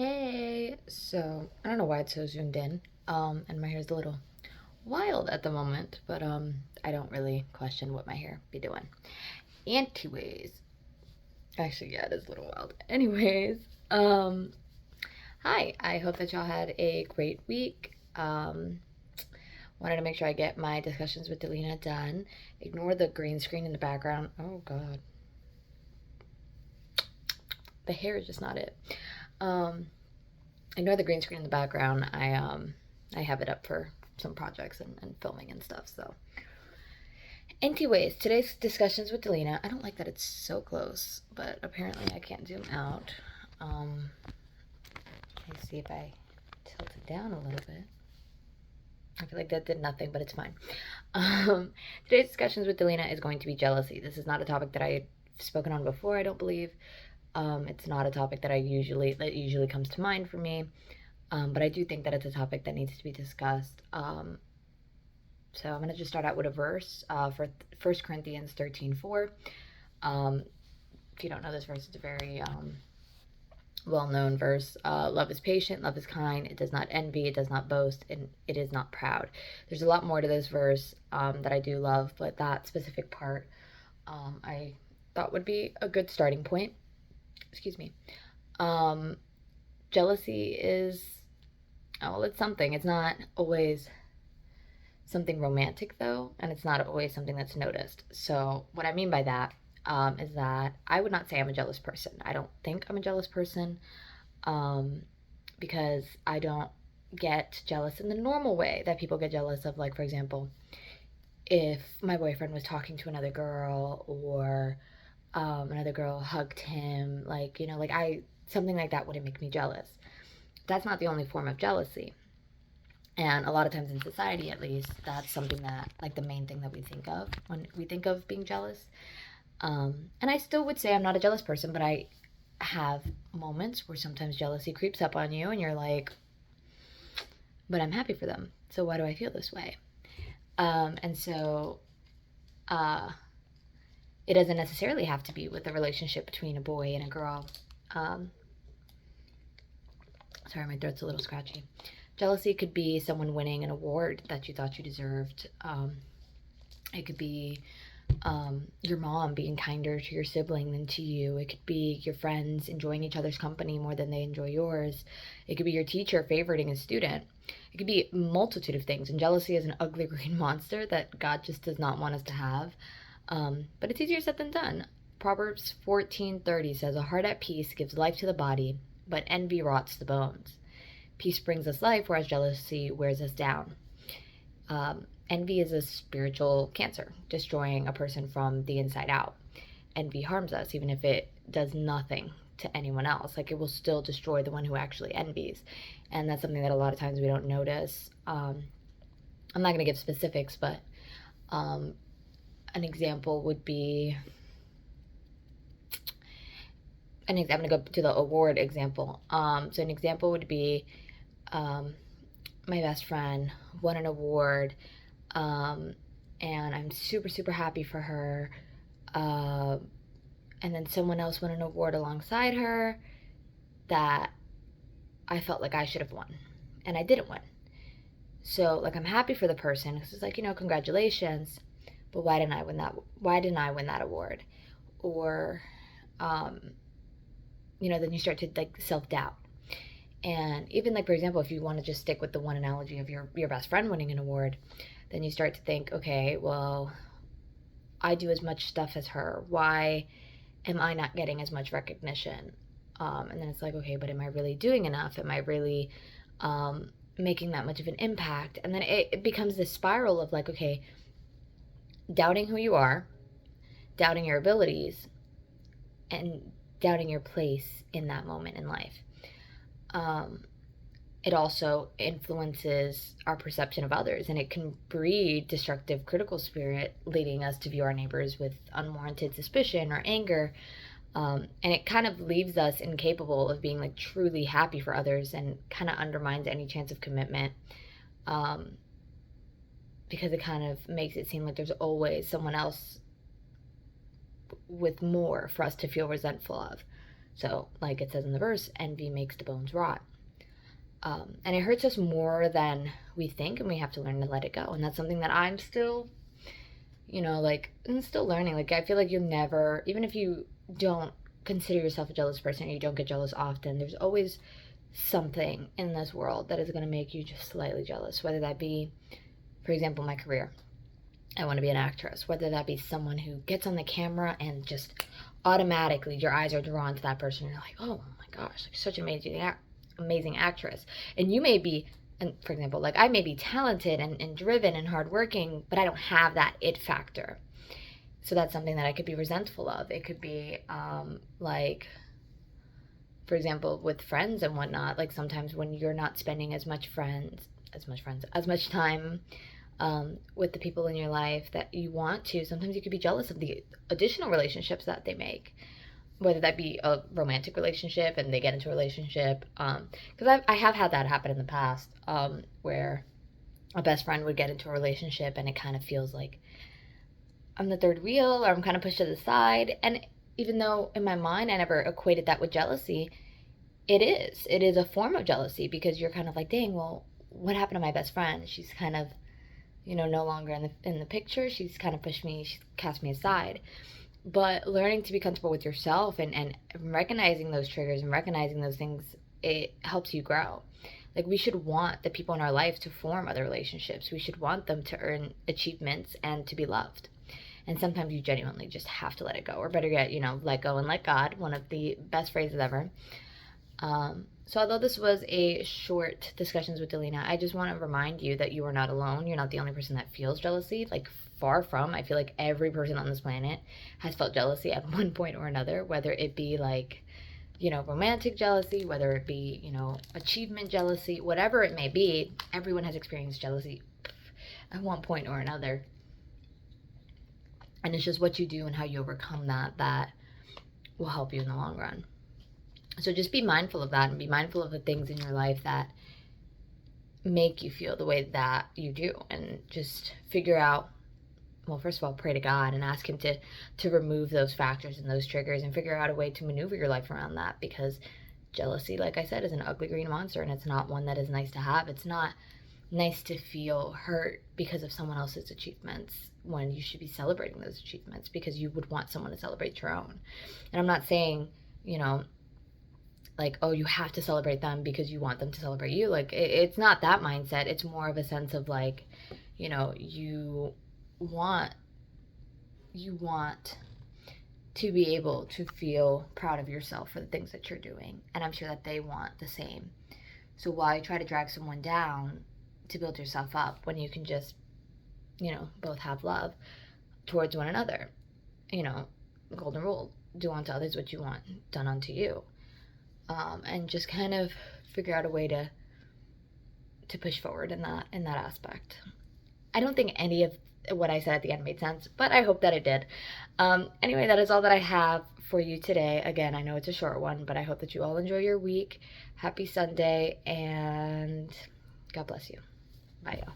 Hey, so I don't know why it's so zoomed in, and my hair's a little wild at the moment, but I don't really question what my hair be doing. Anyways, actually, yeah, it is a little wild. Anyways, um, hi. I hope that y'all had a great week. Wanted to make sure I get my discussions with Delinah done. Ignore the green screen in the background. Oh God, the hair is just not it. Um, Ignore the green screen in the background. I have it up for some projects and filming and stuff. So, anyways, today's discussions with Delinah. I don't like that it's so close, but apparently I can't zoom out. Let me see if I tilt it down a little bit. I feel like that did nothing, but it's fine. Today's discussions with Delinah is going to be jealousy. This is not a topic that I've spoken on before. I don't believe. It's not a topic that usually comes to mind for me. But I do think that it's a topic that needs to be discussed. So I'm going to just start out with a verse for 1 Corinthians 13:4. If you don't know this verse, it's a very well-known verse. Love is patient, love is kind, it does not envy, it does not boast, and it is not proud. There's a lot more to this verse that I do love, but that specific part I thought would be a good starting point. Excuse me. Jealousy is, well, it's something. It's not always something romantic, though, and it's not always something that's noticed. So, what I mean by that is that I would not say I'm a jealous person. I don't think I'm a jealous person um, because I don't get jealous in the normal way that people get jealous of, like, for example, if my boyfriend was talking to another girl or another girl hugged him, like, something like that wouldn't make me jealous. That's not the only form of jealousy. And a lot of times in society, at least, that's something that, like, the main thing that we think of when we think of being jealous. And I still would say I'm not a jealous person, but I have moments where sometimes jealousy creeps up on you and you're like, but I'm happy for them. So why do I feel this way? And so uh, it doesn't necessarily have to be with a relationship between a boy and a girl. Um, Sorry, my throat's a little scratchy. Jealousy could be someone winning an award that you thought you deserved. It could be your mom being kinder to your sibling than to you. It could be your friends enjoying each other's company more than they enjoy yours. It could be your teacher favoriting a student. It could be a multitude of things. And jealousy is an ugly green monster that God just does not want us to have. But it's easier said than done. Proverbs 14:30 says, "A heart at peace gives life to the body, but envy rots the bones. Peace brings us life, whereas jealousy wears us down." Envy is a spiritual cancer, destroying a person from the inside out. Envy harms us, even if it does nothing to anyone else. Like, it will still destroy the one who actually envies. And that's something that a lot of times we don't notice. I'm not going to give specifics, but an example would be, I'm going to go to the award example. So an example would be my best friend won an award, and I'm super, super happy for her. And then someone else won an award alongside her that I felt like I should have won, and I didn't win. So, like, I'm happy for the person because it's like, congratulations, but why didn't I win that? Why didn't I win that award? Or, then you start to, like, self doubt. And even, like, for example, if you want to just stick with the one analogy of your best friend winning an award, then you start to think, okay, well, I do as much stuff as her. Why am I not getting as much recognition? And then it's like, okay, but am I really doing enough? Am I really making that much of an impact? And then it becomes this spiral of, like, okay, doubting who you are, doubting your abilities, and doubting your place in that moment in life. It also influences our perception of others, and it can breed destructive critical spirit, leading us to view our neighbors with unwarranted suspicion or anger. And it kind of leaves us incapable of being, like, truly happy for others, and kind of undermines any chance of commitment, because it kind of makes it seem like there's always someone else with more for us to feel resentful of. So, like it says in the verse, envy makes the bones rot. And it hurts us more than we think, and we have to learn to let it go. And that's something that I'm still, like, I'm still learning. Like, I feel like you'll never, even if you don't consider yourself a jealous person or you don't get jealous often, there's always something in this world that is going to make you just slightly jealous, whether that be, for example, my career. I want to be an actress, whether that be someone who gets on the camera and just automatically your eyes are drawn to that person. And you're like, oh my gosh, like such an amazing actress. And you may be, and for example, like I may be talented and driven and hardworking, but I don't have that it factor. So that's something that I could be resentful of. It could be like, for example, with friends and whatnot, like sometimes when you're not spending as much time with the people in your life that you want to, sometimes you could be jealous of the additional relationships that they make, whether that be a romantic relationship and they get into a relationship. Because I have had that happen in the past, where a best friend would get into a relationship and it kind of feels like I'm the third wheel or I'm kind of pushed to the side. And even though in my mind I never equated that with jealousy, it is a form of jealousy, because you're kind of like, dang, well, what happened to my best friend? She's kind of, no longer in the picture. She's kind of pushed me, she's cast me aside. But learning to be comfortable with yourself and recognizing those triggers and recognizing those things, it helps you grow. Like, we should want the people in our life to form other relationships. We should want them to earn achievements and to be loved. And sometimes you genuinely just have to let it go, or better yet, let go and let God. One of the best phrases ever. So although this was a short discussions with Delinah, I just want to remind you that you are not alone. You're not the only person that feels jealousy. Like, far from. I feel like every person on this planet has felt jealousy at one point or another, whether it be like, romantic jealousy, whether it be, achievement jealousy, whatever it may be. Everyone has experienced jealousy at one point or another. And it's just what you do and how you overcome that will help you in the long run. So just be mindful of that, and be mindful of the things in your life that make you feel the way that you do, and just figure out, well, first of all, pray to God and ask him to remove those factors and those triggers, and figure out a way to maneuver your life around that, because jealousy, like I said, is an ugly green monster, and it's not one that is nice to have. It's not nice to feel hurt because of someone else's achievements, when you should be celebrating those achievements, because you would want someone to celebrate your own. And I'm not saying, like, oh, you have to celebrate them because you want them to celebrate you. Like, it's not that mindset. It's more of a sense of like, you want to be able to feel proud of yourself for the things that you're doing. And I'm sure that they want the same. So why try to drag someone down to build yourself up when you can just, both have love towards one another? Golden rule, do unto others what you want done unto you. And just kind of figure out a way to push forward in that aspect. I don't think any of what I said at the end made sense, but I hope that it did. Anyway, that is all that I have for you today. Again, I know it's a short one, but I hope that you all enjoy your week. Happy Sunday, and God bless you. Bye, y'all.